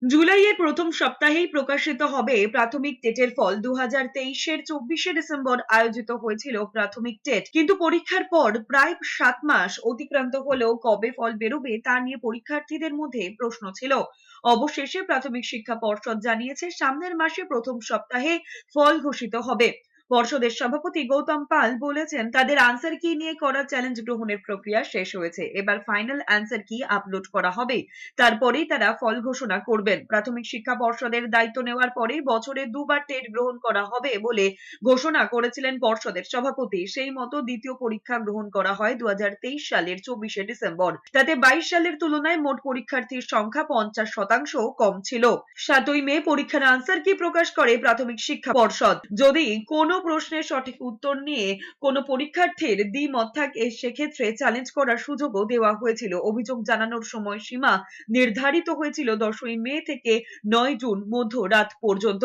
জুলাইয়ের প্রথম সপ্তাহেই প্রকাশিত হবে প্রাথমিক টেটের ফল। 2023-এর 24শে ডিসেম্বর আয়োজিত হয়েছিল প্রাথমিক টেট, কিন্তু পরীক্ষার পর প্রায় 7 মাস অতিক্রান্ত হলেও কবে ফল বেরোবে তা নিয়ে পরীক্ষার্থীদের মধ্যে প্রশ্ন ছিল। অবশেষে প্রাথমিক শিক্ষা পর্ষদ জানিয়েছে সামনের মাসে প্রথম সপ্তাহে ফল ঘোষিত হবে। পর্ষদের সভাপতি গৌতম পাল বলেছেন তাদের আনসার কি নিয়ে করা চ্যালেঞ্জ গ্রহণের প্রক্রিয়া শেষ হয়েছে, এবার ফাইনাল আনসার কি আপলোড করা হবে, তারপরেই তারা ফল ঘোষণা করবেন। প্রাথমিক শিক্ষা পর্ষদের দায়িত্ব নেওয়ার পরে বছরে দুবার টেট গ্রহণ করা হবে বলে ঘোষণা করেছিলেন পর্ষদের সভাপতি। সেই মতো দ্বিতীয় পরীক্ষা গ্রহণ করা হয় 2023 সালের 24শে ডিসেম্বর। তাতে 22 সালের তুলনায় মোট পরীক্ষার্থীর সংখ্যা 50% কম ছিল। 7ই মে পরীক্ষার আনসার কি প্রকাশ করে প্রাথমিক শিক্ষা পর্ষদ। যদি কোনো প্রশ্নের সঠিক উত্তর নিয়ে কোনো পরীক্ষার্থীর দ্বিমত থাকে সেক্ষেত্রে চ্যালেঞ্জ করার সুযোগও দেওয়া হয়েছিল। অভিযোগ জানানোর সময়সীমা নির্ধারিত হয়েছিল 10ই মে থেকে 9 জুন মধ্যরাত পর্যন্ত।